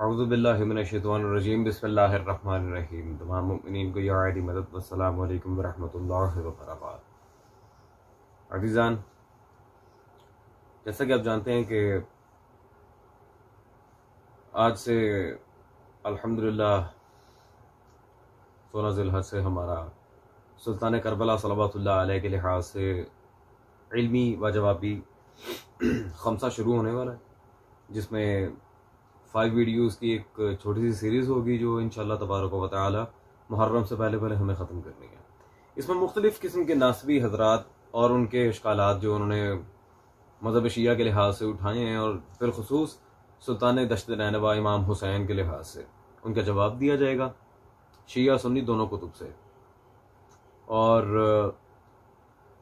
औज़ु बिल्लाहि मिनश्शैतानिर्रजीम बिस्मिल्लाहिर्रहमानिर्रहीम। तमाम मुमिनीन को या आयदी मदद वस्सलामु अलैकुम वरहमतुल्लाहि वबरकातुहू। अज़ीज़ान, जैसा कि आप जानते हैं कि आज से अल्हम्दुलिल्लाह 16 ज़िलहज से हमारा सुल्तान करबला सलवातुल्लाह अलैह के लिहाज से इल्मी व जवाबी खमसा शुरू होने वाला है, जिसमें 5 वीडियोज़ की एक छोटी सी सीरीज़ होगी जो इंशाअल्लाह तबारक व तआला मुहर्रम से पहले पहले हमें ख़त्म करनी है। इसमें मुख्तलिफ़ किस्म के नासबी हज़रात और उनके इश्कालात जो उन्होंने मज़हब शिया के लिहाज से उठाए हैं और बिलखुसूस सुल्तान दश्त नैनवा इमाम हुसैन के लिहाज से उनका जवाब दिया जाएगा, शिया सुन्नी दोनों कुतुब से। और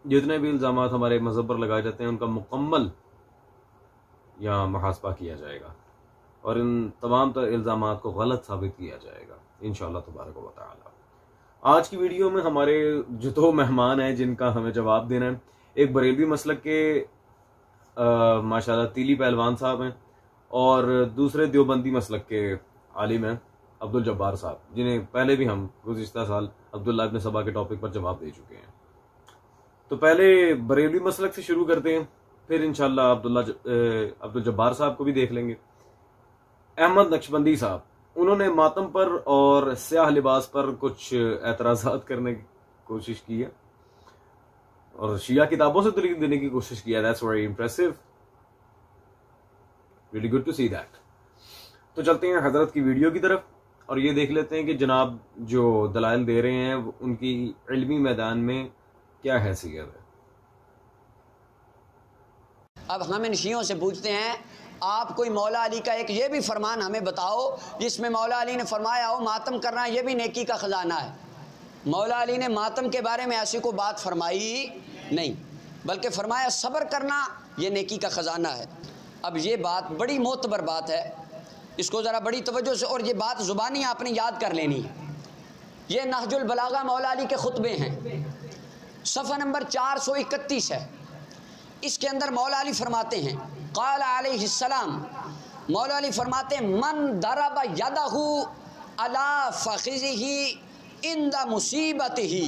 जितने भी इल्ज़ामात हमारे मज़हब पर लगाए जाते हैं उनका मुकम्मल यहाँ मुहासबा किया जाएगा और इन तमाम इल्ज़ामात को गलत साबित किया जाएगा इंशाअल्लाह तबारक व तआला। आज की वीडियो में हमारे जो 2 मेहमान हैं जिनका हमें जवाब देना है, एक बरेलवी मसलक के माशाल्लाह तीली पहलवान साहब हैं और दूसरे देवबंदी मसलक के आलिम हैं अब्दुल जब्बार साहब, जिन्हें पहले भी हम गुज़िश्ता साल अब्दुल्लाह इब्न सबा के टॉपिक पर जवाब दे चुके हैं। तो पहले बरेलवी मसलक से शुरू करते हैं, फिर इंशाअल्लाह अब्दुल जब्बार साहब को भी देख लेंगे। अहमद नक्शबंदी साहब, उन्होंने मातम पर और स्याह लिबास पर कुछ एतराज़ात करने की कोशिश की है और शिया किताबों से दलील देने की कोशिश की है। That's very impressive, really good to see that. तो चलते हैं हजरत की वीडियो की तरफ और ये देख लेते हैं कि जनाब जो दलाइल दे रहे हैं उनकी इल्मी मैदान में क्या हैसियत है। अब हम इन शियों से पूछते हैं, आप कोई मौला अली का एक ये भी फरमान हमें बताओ जिसमें मौला अली ने फरमाया हो मातम करना ये भी नेकी का ख़जाना है। मौला अली ने मातम के बारे में ऐसी कोई बात फरमाई नहीं, बल्कि फरमाया सब्र करना ये नेकी का ख़जाना है। अब ये बात बड़ी मोतबर बात है, इसको ज़रा बड़ी तवज्जो से, और ये बात ज़ुबानी आपने याद कर लेनी है। ये नहजुल बलागा मौला अली के खुतबे हैं, सफ़ा नंबर 431 है। इसके अंदर मौला अली फरमाते हैं, क़ाल अलैहिस्सलाम, मौला अली फरमाते हैं, मन दरब यदहु अला फ़ख़िज़िही इंदा मुसीबतिही,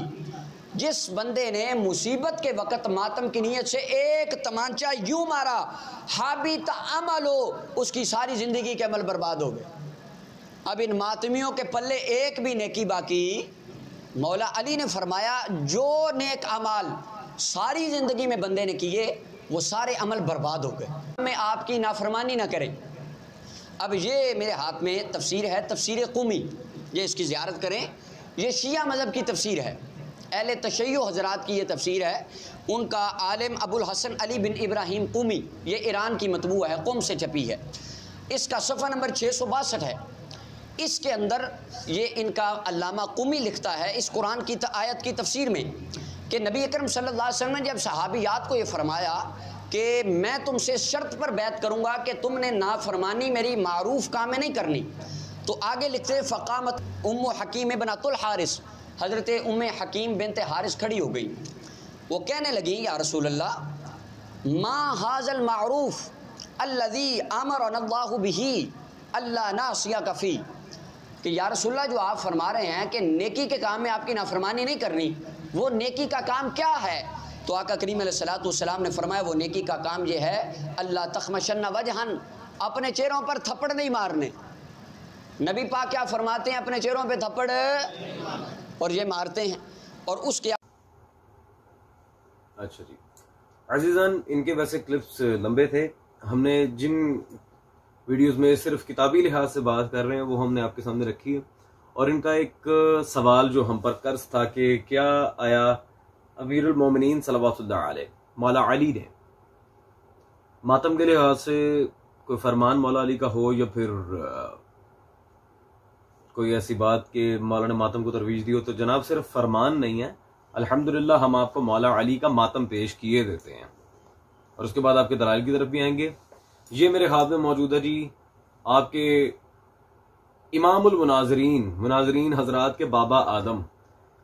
जिस बंदे ने मुसीबत के वक़्त मातम की नीयत से एक तमांचा यूँ मारा, हाबित अमलो, उसकी सारी ज़िंदगी के अमल बर्बाद हो गए। अब इन मातमियों के पल्ले एक भी नेकी बाकी। मौला अली ने फरमाया जो नेक अमाल सारी ज़िंदगी में बंदे ने किए वो सारे अमल बर्बाद हो गए। मैं आपकी नाफरमानी ना करें। अब ये मेरे हाथ में तफसीर है, तफसीर क़ुमी, ये इसकी ज़ियारत करें। ये शिया मज़हब की तफसीर है, अहले तशय्युअ हज़रात की ये तफसीर है। उनका आलिम अबुल हसन अली बिन इब्राहीम क़ुमी, ये ईरान की मतबूआ है, क़ुम से छपी है। इसका सफ़ा नंबर 662 है। इसके अंदर ये इनका अल्लामा क़ुमी लिखता है इस कुरान की आयत की तफसीर में कि नबी अकरम सल्लल्लाहु अलैहि वसल्लम ने जब सहाबियात को ये फरमाया कि मैं तुमसे शर्त पर बैत करूँगा कि तुमने नाफरमानी मेरी मारूफ काम में नहीं करनी, तो आगे लिखते फ़क़ामत उम्मु हकीम बिनतुल हारिस, हज़रत उम्मे हकीम बिनत हारिस खड़ी हो गई। वो कहने लगी, या रसूल अल्लाह, मा हाज़ल मारूफ अल्लज़ी अमरनल्लाहु बिही अल्ला नासिया कफ़ी, कि या रसूल अल्लाह जो आप फरमा रहे हैं कि नेकी के काम में आपकी नाफरमानी नहीं करनी, वो नेकी का काम क्या है? तो आका करीम अलैहिस्सलातु वस्सलाम ने फरमाया वो नेकी का काम ये है, अल्लाह तख़मशन्ना वजहन, अपने चेहरों पर थप्पड़ नहीं मारने। नबी पाक क्या फरमाते हैं, अपने चेहरों पे थप्पड़, और ये मारते हैं। और उसके अच्छा जी अज़ीज़ान, इनके वैसे क्लिप्स लंबे थे। हमने जिन वीडियोस में सिर्फ किताबी लिहाज से बात कर रहे हैं वो हमने आपके सामने रखी है। और इनका एक सवाल जो हम पर कर्ज था कि क्या आया अमीरुल मोमिनीन सल्लल्लाहु अलैहि मौला अली ने मातम के लिहाज से कोई फरमान मौला अली का हो या फिर कोई ऐसी बात कि मौला ने मातम को तरवीज दी हो। तो जनाब सिर्फ फरमान नहीं है, अल्हम्दुलिल्लाह हम आपको मौला अली का मातम पेश किए देते हैं और उसके बाद आपके दलाइल की तरफ भी आएंगे। ये मेरे हाथ में मौजूद है जी आपके इमामुल मुनाज़रीन हजरात के बाबा आदम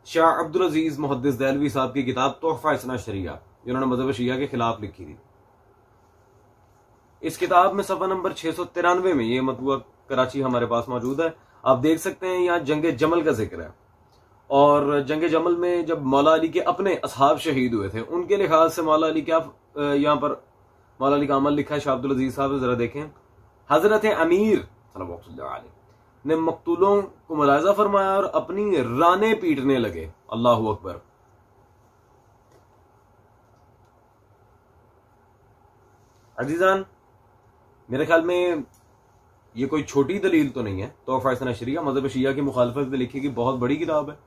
शाह अब्दुल अजीज मुहद्दिस देहलवी साहब की किताब तोहफा इस्ना शरिया, जिन्होंने मज़हब शिया के खिलाफ लिखी थी। इस किताब में सफ़ा नंबर 693 में ये मतबूआ कराची हमारे पास मौजूद है। आप देख सकते हैं यहाँ जंग जमल का जिक्र है, और जंग जमल में जब मौला अली के अपने असहाब शहीद हुए थे, उनके लिहाज से मौला अली क्या यहाँ पर मौला अली का अमल लिखा है। शाह अब्दुल अजीज साहब जरा देखें। हजरत अमीर सल्लल्लाहु अलैहि ने मकतूलों को मुलाजा फरमाया और अपनी राने पीटने लगे। अल्लाह अकबर। अजीजान, मेरे ख्याल में ये कोई छोटी दलील तो नहीं है। तोहफा शरिया मजहब शिया की मुखालफत में लिखी गई बहुत बड़ी किताब है।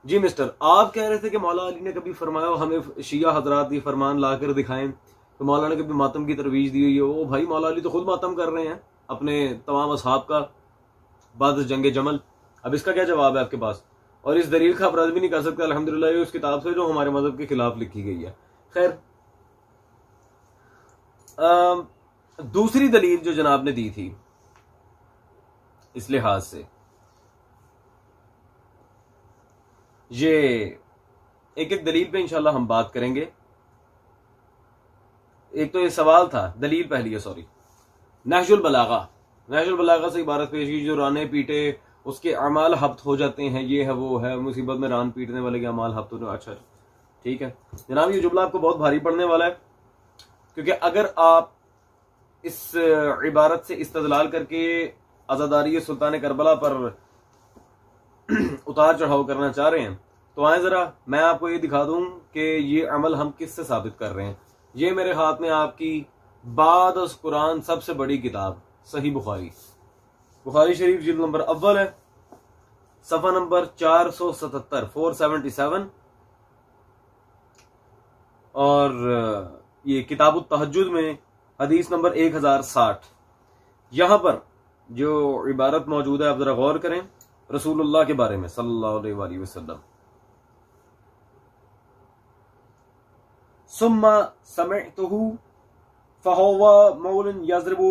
जी मिस्टर, आप कह रहे थे कि मौला अली ने कभी फरमाया हमें शिया हजरात ये फरमान ला कर दिखाएं, तो मौला ने कभी मातम की तरवीज दी हुई है। ओ भाई, मौला अली तो खुद मातम कर रहे हैं अपने तमाम असहाब का बाद जंग जमल। अब इसका क्या जवाब है आपके पास? और इस दलील का अपराध भी नहीं कर सकते अल्हम्दुलिल्लाह उस किताब से जो हमारे मजहब के खिलाफ लिखी गई है। खैर, दूसरी दलील जो जनाब ने दी थी इस लिहाज से, ये एक एक दलील पे इंशाल्लाह हम बात करेंगे। एक तो ये सवाल था, दलील पहली है, सॉरी, नहजुल बलागा से इबारत पेश की जो राने पीटे उसके अमाल हफ्त हो जाते हैं, ये है वो है, मुसीबत में रान पीटने वाले के अमाल हफ्त हो। अच्छा ठीक है जनाब, ये जुमला आपको बहुत भारी पड़ने वाला है, क्योंकि अगर आप इस इबारत से इस्तदलाल करके आज़ादारी सुल्तान करबला पर उतार चढ़ाव करना चाह रहे हैं, तो आए जरा मैं आपको ये दिखा दूं कि ये अमल हम किससे साबित कर रहे हैं। ये मेरे हाथ में आपकी बाद उस कुरान सबसे बड़ी किताब सही बुखारी शरीफ जिल्द नंबर अव्वल है, सफ़ा नंबर 477 477, और ये किताबुत तहज्जुद में हदीस नंबर 1060। यहां पर जो इबारत मौजूद है आप जरा गौर करें रसूलुल्लाह के बारे में सल्लल्लाहु अलैहि वसल्लम। सुम्मा समिअतुहु फहुवा मौलन यज़रिबु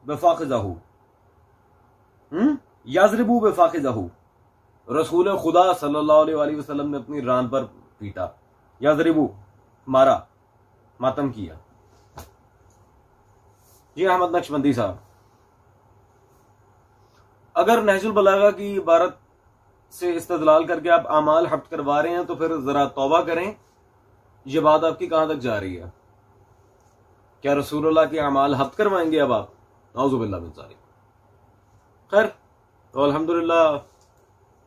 बिफाखिज़हु यज़रिबु बिफाखिज़हु। रसूल खुदा सल्लल्लाहु अलैहि वसल्लम ने अपनी रान पर पीटा, यज़रिबु मारा, मातम किया। जी अहमद नक्शबंदी साहब, अगर नहजुल बलागा की इबारत से इस्तदलाल करके आप अमाल हफ्त करवा रहे हैं तो फिर जरा तौबा करें, ये बात आपकी कहां तक जा रही है? क्या रसूलुल्लाह के अमाल हफ्त करवाएंगे अब आप? नाउज़ुबिल्लाह मिन ज़ालिक। खैर, तो अल्हम्दुलिल्लाह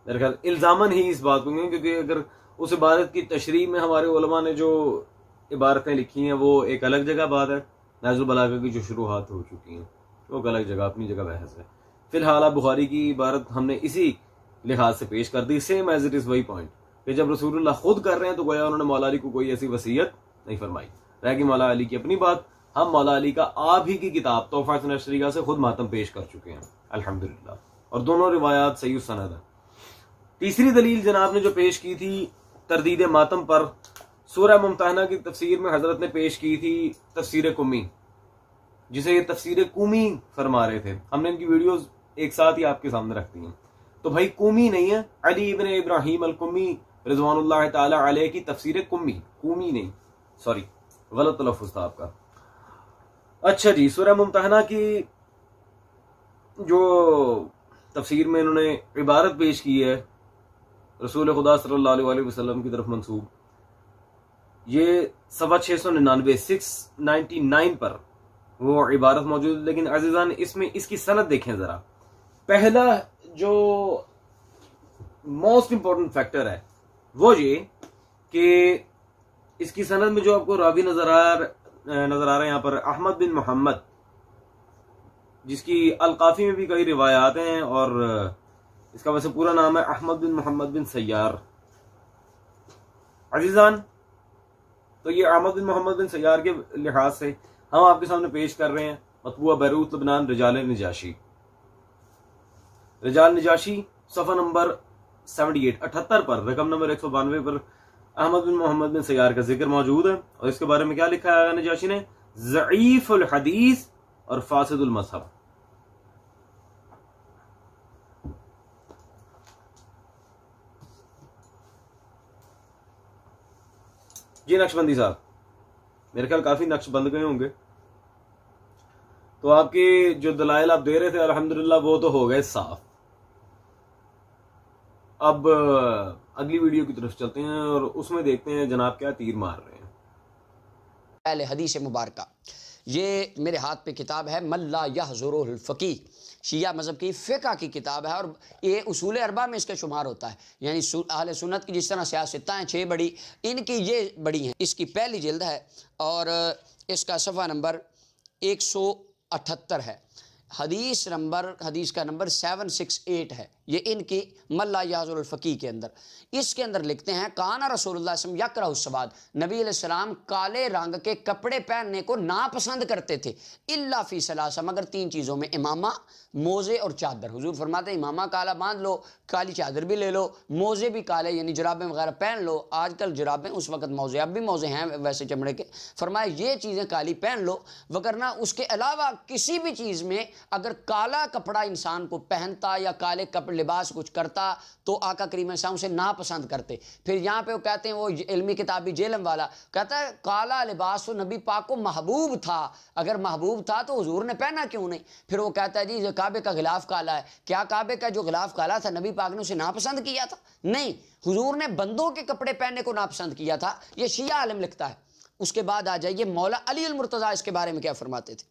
मेरे ख्याल इल्जामन ही इस बात को, क्योंकि अगर उस इबारत की तशरीह में हमारे उलमा ने जो इबारतें लिखी हैं वो एक अलग जगह बात है, नहजुल बलागा की जो शुरुआत हो चुकी हैं वो एक अलग जगह अपनी जगह बहस है। फिलहाल आप बुखारी की इबारत हमने इसी लिहाज से पेश कर दी, सेम एज इट इज वही पॉइंट कि जब रसूलुल्लाह खुद कर रहे हैं तो गोया उन्होंने मौला अली को कोई ऐसी वसीयत नहीं फरमाई। रहेगी मौला अली की अपनी बात, हम मौला अली का आप ही की किताब तोहफा शरिया से खुद मातम पेश कर चुके हैं अल्हम्दुलिल्लाह, और दोनों रिवायात सही सनद है। तीसरी दलील जनाब ने जो पेश की थी तरदीद मातम पर, सूरह मुमतहना की तफसीर में हजरत ने पेश की थी तफसीर कुमी, जिसे ये तफसीर कुमी फरमा रहे थे। हमने इनकी वीडियोस एक साथ ही आपके सामने रख दी हैं। तो भाई कुमी नहीं है, अली इब्न इब्राहिम अल कुमी रिजवानुल्लाह ताला अलैह की तफसीर कुमी नहीं, सॉरी गलत तलफ़्फ़ुज़ था आपका। अच्छा जी, सूरह मुमतहना की जो तफसीर में इन्होंने इबारत पेश की है रसूल खुदा सल्लल्लाहु अलैहि वसल्लम की तरफ मंसूब, ये सवा 699 699 पर वो इबारत मौजूद है। लेकिन अजीजान, इसमें इसकी सनद देखें जरा। पहला जो मोस्ट इंपॉर्टेंट फैक्टर है वो ये कि इसकी सनद में जो आपको रावी नजर आ रहे हैं यहाँ पर अहमद बिन मोहम्मद, जिसकी अल-काफी में भी कई रिवायात हैं, और इसका वैसे पूरा नाम है अहमद बिन मोहम्मद बिन सैयार। अजीजान, तो ये अहमद बिन मोहम्मद बिन सैयार के लिहाज से हम आपके सामने पेश कर रहे हैं मतबूआ बैरूत लबनान रिजाल निजाशी सफ़ा नंबर 78 पर, रकम नंबर 192 पर अहमद बिन मोहम्मद बिन सैयार का जिक्र मौजूद है। और इसके बारे में क्या लिखा है निजाशी ने? ज़ईफ़ुल हदीस और फासिदुल मज़हब। जी नक्शबंदी साहब, मेरे ख्याल काफी नक्श बंद गए होंगे, तो आपके जो दलाइल आप दे रहे थे अल्हम्दुलिल्लाह वो तो हो गए साफ। अब अगली वीडियो की तरफ चलते हैं और उसमें देखते हैं जनाब क्या तीर मार रहे हैं। पहले हदीस मुबारका, ये मेरे हाथ पे किताब है मल्ला यहज़ुरुल फ़क़ीह, शिया मज़हब की फ़िक़्ह की किताब है और ये उसूल अरबा में इसका शुमार होता है। यानी अहले सुन्नत की जिस तरह सियासतें हैं 6 बड़ी, इनकी ये बड़ी हैं। इसकी पहली जिल्द है और इसका सफ़ा नंबर 178 है। हदीस का नंबर 768 है। ये इनकी मल्ला यहज़ुरुल फ़क़ीह के अंदर, इसके अंदर लिखते हैं काना रसूलुल्लाह सल्लल्लाहु अलैहि वसल्लम यकरहु सवाद, नबी अलैहिस्सलाम काले रंग के कपड़े पहनने को नापसंद करते थे, इल्ला फ़ी सलासा, मगर 3 चीज़ों में, इमामा, मोज़े और चादर। हुजूर फरमाते हैं इमामा काला बांध लो, काली चादर भी ले लो, मोज़े भी काले यानी जुराबें वगैरह पहन लो। आजकल जुराबें, उस वक्त मोज़े, अब भी मोज़े हैं वैसे चमड़े के। फरमाया ये चीज़ें काली पहन लो, वगरना उसके अलावा किसी भी चीज़ में अगर काला कपड़ा इंसान को पहनता या काले कपड़े लिबास कुछ करता तो आका करीम सल्लल्लाहु अलैहि वसल्लम उसे नापसंद करते। फिर यहाँ पे वो कहते हैं, वो इल्मी किताबी जेलम वाला कहता है काला लिबास तो नबी पाक को महबूब था, अगर महबूब था तो हुजूर ने पहना क्यों नहीं। फिर वो कहता है जी काबे का गिलाफ काला है, क्या काबे का जो गिलाफ काला था नबी पाक ने उसे नापसंद किया था? नहीं, हुजूर ने बंदों के कपड़े पहनने को नापसंद किया था। ये शिया आलिम लिखता है। उसके बाद आ जाइए मौला अली अल मुर्तज़ा इसके बारे में क्या फरमाते थे।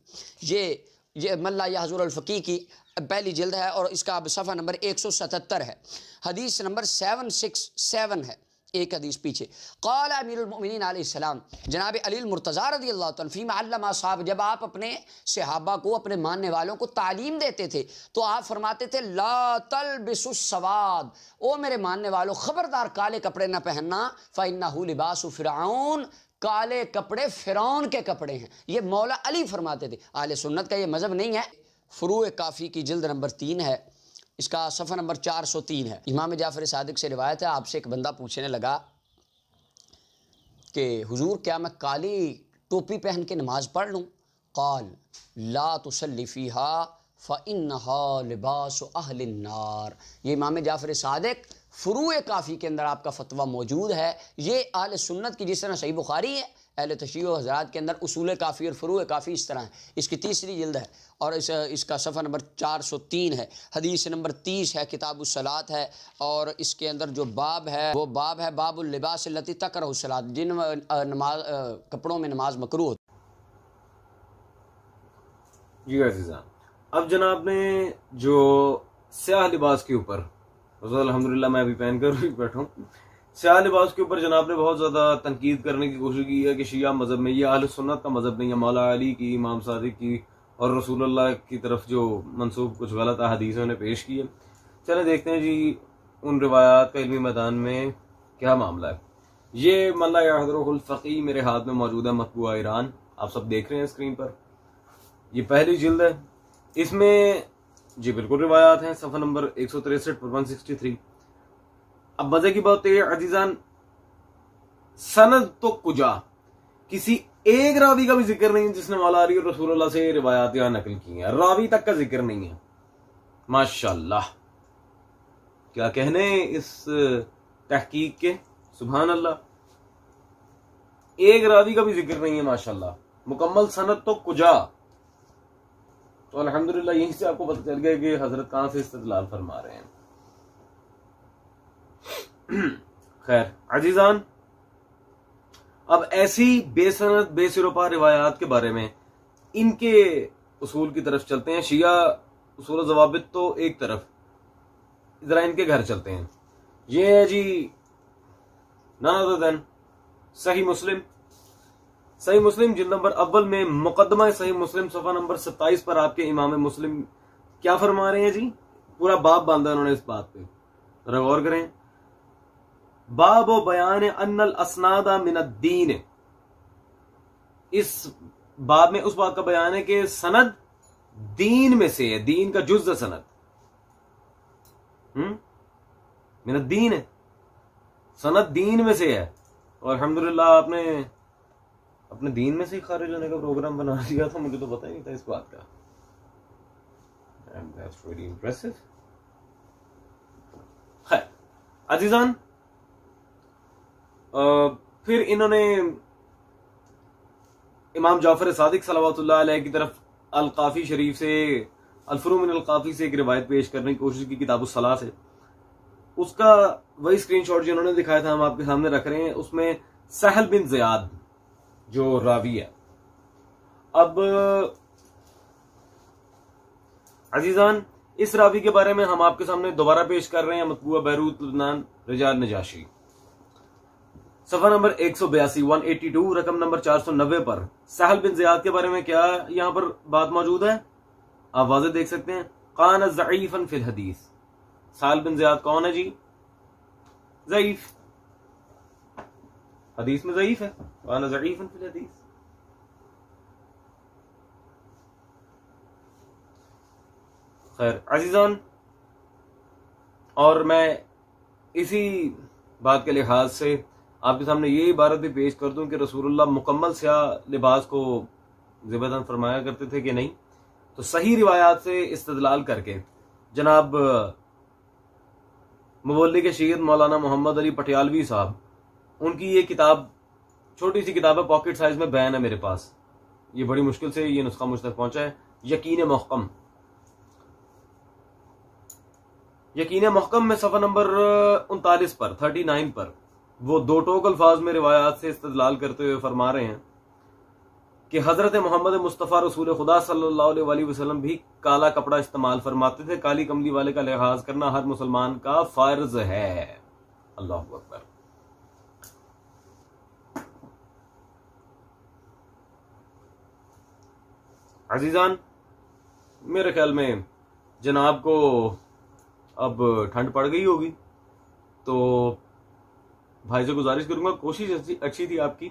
ये मल्ला यहज़ुरुल फ़क़ीह की पहली जिल्द है और इसका अब सफ़ा नंबर 177 है। हदीस नंबर 767 है, एक हदीस पीछे। क़ाल अमीरुल मोमिनीन अलैहिस्सलाम, जनाब अली मुर्तज़ा रज़ियल्लाहु तआला फ़ीमा अल्लमा साहब, जब आप अपने सहाबा को, अपने मानने वालों को तालीम देते थे तो आप फरमाते थे ला तलबिसुस सवाद, ओ मेरे मानने वालों खबरदार काले कपड़े न पहनना, फ़इन्नहु लिबासु फ़िरऔन, काले कपड़े फ़िरौन के कपड़े हैं। ये मौला अली फरमाते थे। आले सुन्नत का ये मज़हब नहीं है। फ़ुरूए काफ़ी की जिल्द नंबर 3 है, इसका सफ़ा नंबर 403 है। इमाम जाफ़र सादिक से रिवायत है, आपसे एक बंदा पूछने लगा कि हुजूर क्या मैं काली टोपी पहन के नमाज़ पढ़ लूँ? क़ाल ला तुसल्ली फ़ीहा फ़इन्नहा लिबासु अहलिन नार। ये इमाम जाफ़र सादिक फ़ुरूए काफ़ी के अंदर आपका फ़तवा मौजूद है। ये अहले सुन्नत की जिस तरह सही बुखारी है, अहले तशय्युअ हज़रात के अंदर उसूल काफ़ी और फ़ुरूए काफ़ी इस तरह है। इसकी तीसरी जिल्द है और इसका सफ़ा नंबर 403 है। हदीस नंबर 30 है, किताबुस सलात है और इसके अंदर जो बाब है वो बाब है बाबुल लिबास लती तकरहु सलात, जिन नमाज कपड़ों में नमाज मकरूह होती। जी अज़ीज़ान, अब जनाब ने जो स्याह लिबास के ऊपर, अल्हम्दुलिल्लाह मैं अभी पहन कर भी बैठा हूँ, स्याह लिबास के ऊपर जनाब ने बहुत ज़्यादा तनकीद करने की कोशिश की है कि शिया मज़हब में, ये अहले सुन्नत का मज़हब नहीं है, मौला अली की, इमाम सादिक की और रसूलुल्लाह की तरफ जो मंसूब कुछ गलत हदीसों ने पेश की है। चले देखते हैं जी उन रिवायात का इल्मी मैदान में क्या मामला है। ये मल्ला यहज़ुरुल फ़क़ीह मेरे हाथ में मौजूद है, मतबूआ ईरान, आप सब देख रहे हैं स्क्रीन पर। ये पहली जिल्द है, इसमें जी बिल्कुल रिवायात हैं, सफ़ा नंबर 163 पर 163। अब मजे की बात है अजीजान, सनद तो कुजा, किसी एक रावी का भी जिक्र नहीं है जिसने मौला अली और रसूलुल्लाह से रिवायात यहाँ नकल की हैं, रावी तक का जिक्र नहीं है। माशाल्लाह, क्या कहने इस तहकीक के, सुभान अल्लाह, एक रावी का भी जिक्र नहीं है माशाल्लाह, मुकम्मल सनद तो कुजा। तो अल्हम्दुलिल्लाह यहीं से आपको पता चल गया कि हजरत कहां से इस्तिदलाल फरमा रहे हैं। खैर अजीजान, अब ऐसी बेसनद बेसिरोपा रिवायात के बारे में, इनके उसूल की तरफ चलते हैं। शिया उसूल ज़वाबित तो एक तरफ, जरा इनके घर चलते हैं। ये है जी नन अदर देन सही मुस्लिम, सही मुस्लिम जिल्द नंबर अव्वल में मुकदमा सही मुस्लिम सफ़ा नंबर 27 पर आपके इमाम मुस्लिम क्या फरमा रहे हैं जी, पूरा बाब बांधा उन्होंने इस बात पे, जरा गौर करें। बाब व बयान अन्नल असनादा मिनद्दीन, इस बाब में उस बात का बयान है कि सनद दीन में से है, दीन का जुज़ सनद मिनद्दीन है, सनद दीन में से है। और अल्हम्दुलिल्लाह आपने अपने दीन में से ही खारिज होने का प्रोग्राम बना दिया था, मुझे तो पता ही नहीं था इस बात का। And that's really impressive. खैर अजीजान, फिर इन्होंने इमाम जाफर सादिक सल्लल्लाहु अलैहि की तरफ अल काफ़ी शरीफ से, अल-फुरू मिन अल-काफ़ी से एक रिवायत पेश करने की कोशिश की किताबुस सलाह से। उसका वही स्क्रीनशॉट जो उन्होंने दिखाया था हम आपके सामने रख रहे हैं। उसमें सहल बिन ज़ियाद जो रावी है। अब अजीजान, इस रावी के बारे में हम आपके सामने दोबारा पेश कर रहे हैं। मतबूआ बैरूत लबनान रिजाल नजाशी, सफा नंबर 182 182, रकम नंबर 490 पर सहल बिन ज़ियाद के बारे में क्या यहां पर बात मौजूद है, आप वाज़े देख सकते हैं। कान ज़ईफ़न फिल हदीस। सहल बिन ज़ियाद कौन है जी? ज़ईफ़, हदीस में ज़ईफ़ है। कान ज़ईफ़न फिल हदीस। खैर अजीजान, और मैं इसी बात के लिहाज से आपके सामने ये इबारत भी पेश कर दूं कि रसूलुल्लाह मुकम्मल स्याह लिबास को ज़िबतन फरमाया करते थे कि नहीं। तो सही रिवायात से इस्तदलाल करके जनाब मुवल्ली के शहीद मौलाना मोहम्मद अली पटियालवी साहब, उनकी ये किताब, छोटी सी किताब है, पॉकेट साइज में बैन है मेरे पास, ये बड़ी मुश्किल से ये नुस्खा मुझ तक पहुंचा है। यकीन मुहकम, यकीन मुहकम में सफ़ा नंबर 39 पर 39 पर वो दो टोक अल्फाज में रिवायात से इस्तदलाल करते हुए फरमा रहे हैं कि हजरत मोहम्मद मुस्तफ़ा रसूल खुदा सल्लल्लाहु अलैहि वसल्लम भी काला कपड़ा इस्तेमाल फरमाते थे। काली कमली वाले का लिहाज करना हर मुसलमान का फर्ज है। अल्लाह अकबर। अजीजान, मेरे ख्याल में जनाब को अब ठंड पड़ गई होगी, तो भाई से गुजारिश करूंगा, कोशिश अच्छी थी आपकी,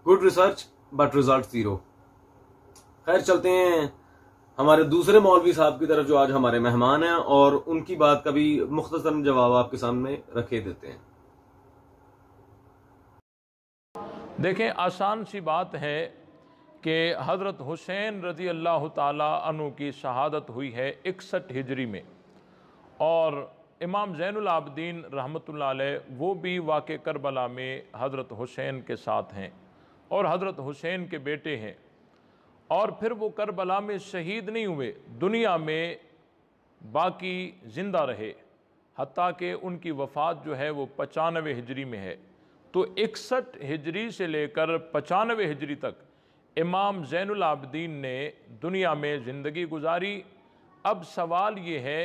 good research but result zero. खैर चलते हैं हमारे दूसरे मौलवी साहब की तरफ जो आज हमारे मेहमान हैं, और उनकी बात का भी मुख्तसर जवाब आपके सामने रखे देते हैं। देखें, आसान सी बात है कि हज़रत हुसैन रज़ी अल्लाह ताला अन्हु की शहादत हुई है 61 हिजरी में, और इमाम ज़ैनुल आबदीन रहमतुल्लाह अलैह वो भी वाक़े करबला में हज़रत हुसैन के साथ हैं और हज़रत हुसैन के बेटे हैं। और फिर वो करबला में शहीद नहीं हुए, दुनिया में बाकी ज़िंदा रहे, हत्ता कि उनकी वफ़ात जो है वो 95 हिजरी में है। तो 61 हिजरी से लेकर 95 हिजरी तक इमाम ज़ैनुल आबदीन ने दुनिया में ज़िंदगी गुजारी। अब सवाल ये है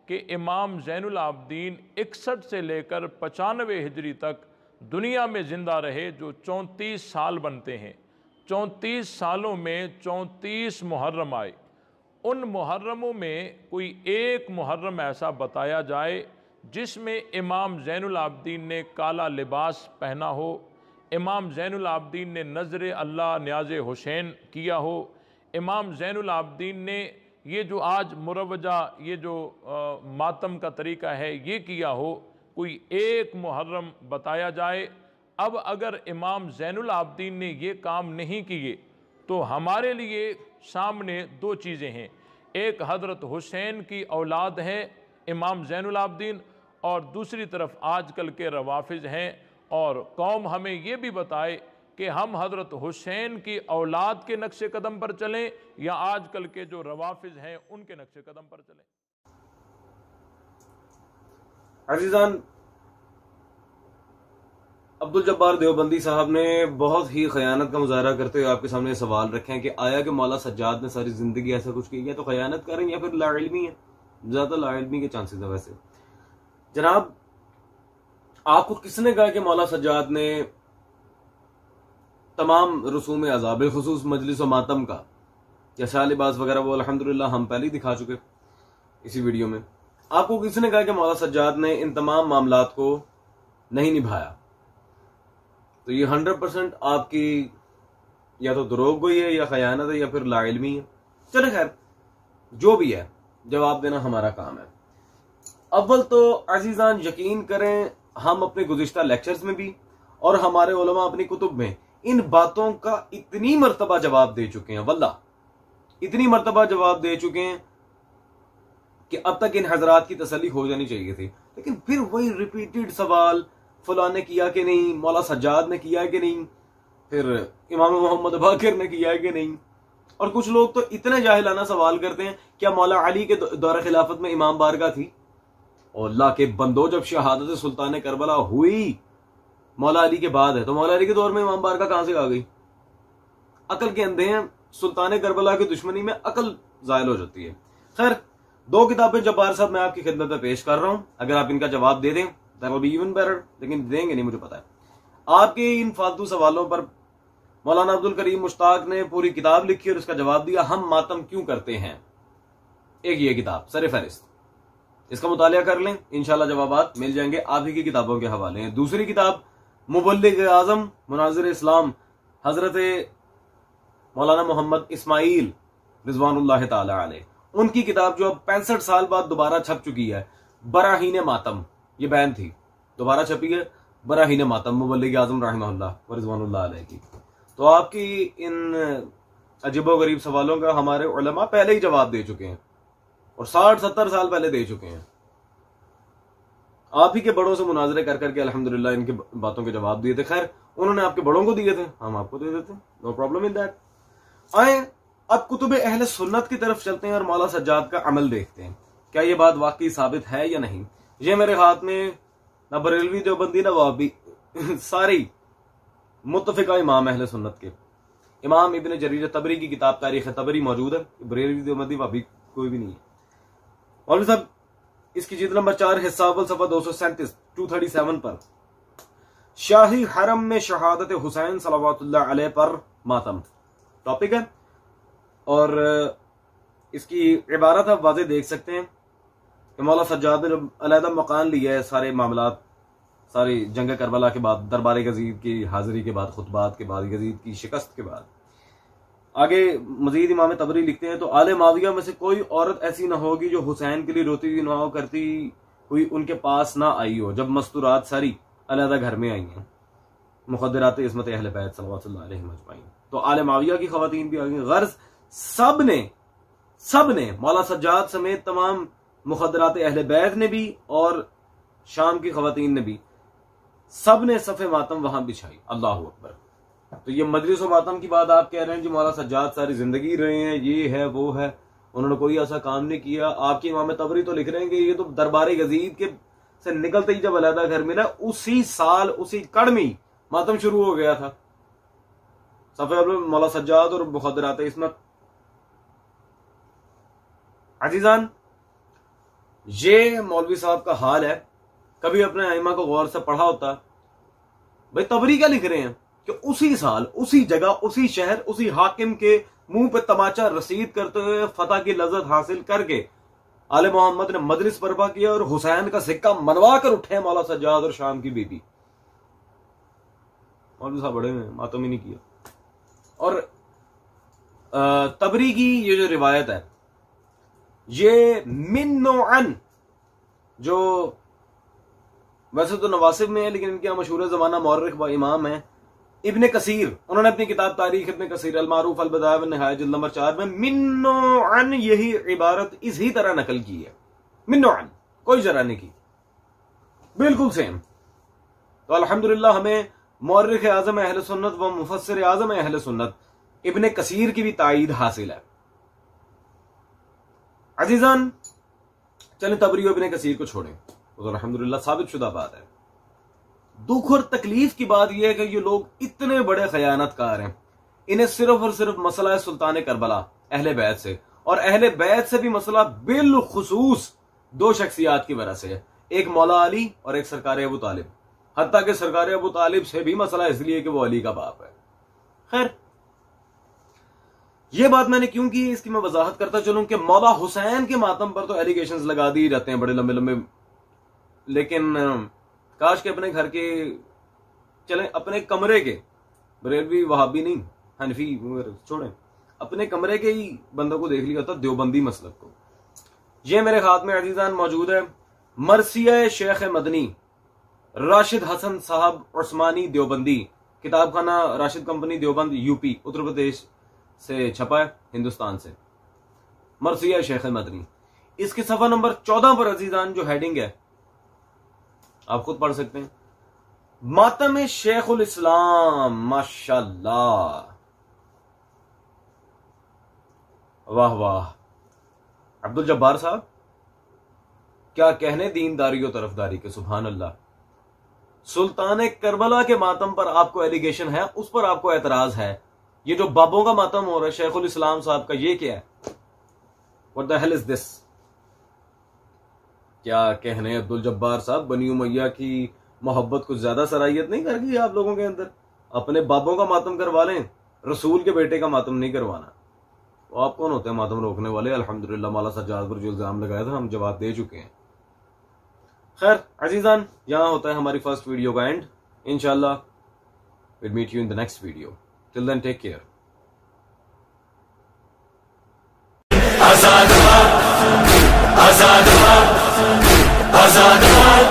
कि इमाम ज़ैनुल आबदीन 61 से लेकर 95 हिजरी तक दुनिया में ज़िंदा रहे, जो 34 साल बनते हैं। 34 सालों में 34 मुहर्रम आए। उन मुहर्रमों में कोई एक मुहर्रम ऐसा बताया जाए जिसमें इमाम ज़ैनुल आबदीन ने काला लिबास पहना हो, इमाम ज़ैनुल आबदीन ने नज़र अल्लाह न्याज़ हुसैन किया हो, इमाम ज़ैनुल आबदीन ने ये जो आज मुरवजा ये जो मातम का तरीका है ये किया हो, कोई एक मुहर्रम बताया जाए। अब अगर इमाम ज़ैनुल आबदीन ने ये काम नहीं किए तो हमारे लिए सामने दो चीज़ें हैं। एक हज़रत हुसैन की औलाद है इमाम ज़ैनुल आबदीन, और दूसरी तरफ आजकल के रवाफ़िज़ हैं, और कौम हमें ये भी बताए कि हम हज़रत हुसैन की औलाद के नक्शे कदम पर चलें या आजकल के जो रवाफ़िज़ हैं उनके नक्शे कदम पर चलें। अजीज़ान, अब्दुल जब्बार देवबंदी साहब ने बहुत ही खयानत का मुजाहरा करते हुए आपके सामने सवाल रखे हैं कि आया कि मौला सज्जाद ने सारी जिंदगी ऐसा कुछ किया, तो खयानत करें या फिर लाइल्मी है। ज्यादा लाइल्मी के चांसेस है। वैसे जनाब, आपको किसने कहा कि मौला सज्जाद ने तमाम रसूम अज़ाब खुसूस मजलिस व मातम का या शाह लिबास वगैरह वो अल्हम्दुलिल्लाह हम पहले ही दिखा चुके इसी वीडियो में। आपको किसने कहा कि मौला सज्जाद ने इन तमाम मामलात को नहीं निभाया? तो ये 100% आपकी या तो दरोगोई है या खयानत है या फिर लाइल्मी है। चलो खैर, जो भी है जवाब देना हमारा काम है। अव्वल तो अजीजान यकीन करें, हम अपने गुज़िश्ता लेक्चर्स में भी और हमारे उलमा अपनी कुतुब में इन बातों का इतनी मर्तबा जवाब दे चुके हैं, वल्लाह इतनी मर्तबा जवाब दे चुके हैं कि अब तक इन हजरात की तसल्ली हो जानी चाहिए थी। लेकिन फिर वही रिपीटेड सवाल, फलां ने किया कि नहीं, मौला सज्जाद ने किया कि नहीं, फिर इमाम मोहम्मद बाकिर ने किया कि नहीं। और कुछ लोग तो इतने जाहिलाना सवाल करते हैं, क्या मौला अली के दौर खिलाफत में इमाम बारगाह थी? और अल्लाह के बंदो, जब शहादत सुल्तान करबला हुई मौला अली के बाद है, तो मौला अली के दौर में इमाम बारगाह कहां से आ गई? अकल के अंधे हैं, सुल्तान करबला की दुश्मनी में अकल जायल हो जाती है। खैर, 2 किताबें जब्बार साहब मैं आपकी खिदमत में पेश कर रहा हूं, अगर आप इनका जवाब दे दें that will be even better, लेकिन देंगे नहीं मुझे पता है। आपके इन फालतू सवालों पर मौलाना अब्दुल करीम मुश्ताक ने पूरी किताब लिखी और उसका जवाब दिया, हम मातम क्यों करते हैं। एक ये किताब सर फहरिस्त, इसका मुतालिया कर लें, इंशाल्लाह जवाबात मिल जाएंगे, आप ही की किताबों के हवाले हैं। दूसरी किताब मुबल्लिग आजम मुनाजिर इस्लाम हजरत मौलाना मोहम्मद इस्माइल रिजवानुल्लाह ताला अलैह, उनकी किताब जो अब 65 साल बाद दोबारा छप चुकी है, बराहीन मातम, ये बैन थी, दोबारा छपी है, बराहीन मातम मुबल्लिग आजम रहमहुल्लाह व रिजवानुल्लाह अलैह की। तो आपकी इन अजीबो गरीब सवालों का हमारे उलमा पहले ही जवाब दे चुके हैं और 60-70 साल पहले दे चुके हैं। आप ही के बड़ों से मुनाजरे कर करके अल्हम्दुलिल्लाह इनकी बातों के जवाब दिए थे। खैर, उन्होंने आपके बड़ों को दिए थे, हम आपको दे देते, नो प्रॉब्लम इन दैट। आए अब कुतुब अहले सुन्नत की तरफ चलते हैं और मौला सज्जाद का अमल देखते हैं, क्या ये बात वाकई साबित है या नहीं। ये मेरे हाथ में ना बरेलवी देवबंदी ना वहाबी सारी मुत्तफिका इमाम अहले सुन्नत के इमाम इब्न जरीर तबरी की किताब तारीख तबरी मौजूद है, बरेलवी देवबंदी वहाबी कोई भी नहीं है। मौलवी साहब, इसकी जिल्द नंबर 4 हिस्सा अव्वल सफा 237 237 पर शाही हरम में शहादत हुसैन सल्लल्लाहु अलैहि पर मातम टॉपिक है, और इसकी इबारत आप वाज़े देख सकते हैं कि मौला सज्जाद ने अलहदा मकान लिया है सारे मामलात, सारी जंग करबला के बाद, दरबार यजीद की हाजिरी के बाद, खुतबात के बाद, यजीद की शिकस्त के बाद। आगे मजीद इमाम तबरी लिखते हैं, तो आले माविया में से कोई औरत ऐसी ना होगी जो हुसैन के लिए रोती हुई नुआ करती हुई उनके पास ना आई हो, जब मस्तूरात सारी अलहदा घर में आई हैं, मुक़द्दरात इस्मत अहले बैत सल्लल्लाहु अलैहि वसल्लम। तो आले माविया की खवातीन भी आ गई। गर्ज सब ने मौला सज्जाद समेत तमाम मुक़द्दरात अहले बैत ने भी और शाम की खवातीन ने भी, सब ने सफ़े मातम वहां बिछाई। अल्लाह अकबर। तो ये मजलिस मातम की बात आप कह रहे हैं जी मौला सज्जाद सारी जिंदगी रहे हैं, ये है वो है, उन्होंने कोई ऐसा काम नहीं किया। आपके इमाम तबरी तो लिख रहे हैं कि ये तो दरबार यजीद के से निकलते ही जब अलहदा घर मिला, उसी साल उसी कड़ में मातम शुरू हो गया था। सफ़े मौला सज्जाद और मुक़द्दरात इस्मत। अजीजान, ये मौलवी साहब का हाल है। कभी अपने आइमा को गौर से पढ़ा होता, भाई तबरी क्या लिख रहे हैं कि उसी साल उसी जगह उसी शहर उसी हाकिम के मुंह पे तमाचा रसीद करते हुए फतह की लज्जत हासिल करके आले मोहम्मद ने मजलिस बर्पा किया और हुसैन का सिक्का मनवा कर उठे मौला सज्जाद और शाम की बीबी। मौलवी साहब बड़े में मातम ही नहीं किया। और तबरी की ये जो रिवायत है, ये मिन्नोअन, जो वैसे तो नवासिब में है लेकिन इनके यहाँ मशहूर जमाना मौर्रिख व इमाम है इब्ने कसीर, उन्होंने अपनी किताब तारीख इब्ने कसीर अल मारूफ अल बदाया व निहाया जिल्द नंबर 4 में मिन्नोअन यही इबारत इसी तरह नकल की है। मिन्नोअन, कोई जरा नहीं की, बिल्कुल सेम। तो अल्हम्दुलिल्लाह हमें मौर्रिख आज़म अहले सुन्नत व मुफस्सिर आज़म अहले सुन्नत इब्ने कसीर की भी तायीद हासिल है। अजीजान, चलें तबरी इब्ने कसीर को छोड़ें, तो अल्हम्दुलिल्लाह साबित शुदा बात है। दुख और तकलीफ की बात यह है कि ये लोग इतने बड़े खयानतकार हैं, इन्हें सिर्फ और सिर्फ मसला है सुल्तान करबला अहले बैत से, और अहले बैत से भी मसला बिलखुसूस 2 शख्सियात की वजह से है, एक मौला अली और एक सरकार अबू तालिब। हत्ता कि सरकार अबू तालिब से भी मसला इसलिए कि वो अली का बाप है। खैर, यह बात मैंने क्यों की, इसकी मैं वजाहत करता चलूं कि मौला हुसैन के मातम पर तो एलिगेशंस लगा दिए जाते हैं बड़े लंबे लंबे, लेकिन काश के अपने घर के, चलें अपने कमरे के, बरेलवी वहाबी नहीं हनफी छोड़ें, अपने कमरे के ही बंदों को देख लिया होता देवबंदी मसलक को। यह मेरे हाथ में अजीजान मौजूद है, मरसिया शेख मदनी राशिद हसन साहब उस्मानी देवबंदी, किताब खाना राशिद कंपनी देवबंद यूपी उत्तर प्रदेश से छपा है, हिंदुस्तान से। मरसिया शेख मदनी, इसके सफा नंबर 14 पर अजीजान जो हेडिंग है आप खुद पढ़ सकते हैं, मातम शेखुल इस्लाम। माशाल्लाह, वाह वाह अब्दुल जब्बार साहब, क्या कहने दीनदारी और तरफदारी के, सुभान अल्लाह। सुल्तान करबला के मातम पर आपको एलिगेशन है, उस पर आपको एतराज है। ये जो बाबों का मातम हो रहा है शेखुल इस्लाम साहब का, ये क्या है? What the hell is this? क्या कहने अब्दुल जब्बार साहब, बनी उमैया की मोहब्बत कुछ ज्यादा सराहियत नहीं कर गई आप लोगों के अंदर? अपने बाबों का मातम करवा लें, रसूल के बेटे का मातम नहीं करवाना। तो आप कौन होते हैं मातम रोकने वाले? अल्हम्दुलिल्लाह मौला सज्जाद पर जो इल्जाम लगाया था हम जवाब दे चुके हैं। खैर अजीजान, यहां होता है हमारी फर्स्ट वीडियो का एंड। इंशाल्लाह will meet you in the next video. Till then take care. Hussein John Hussein Hussein John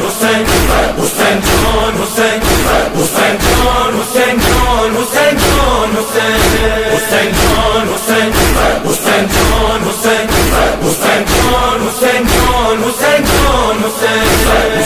Hussein Hussein John Hussein John Hussein John Hussein Hussein John Hussein Hussein John Hussein Hussein John Hussein John Hussein John Hussein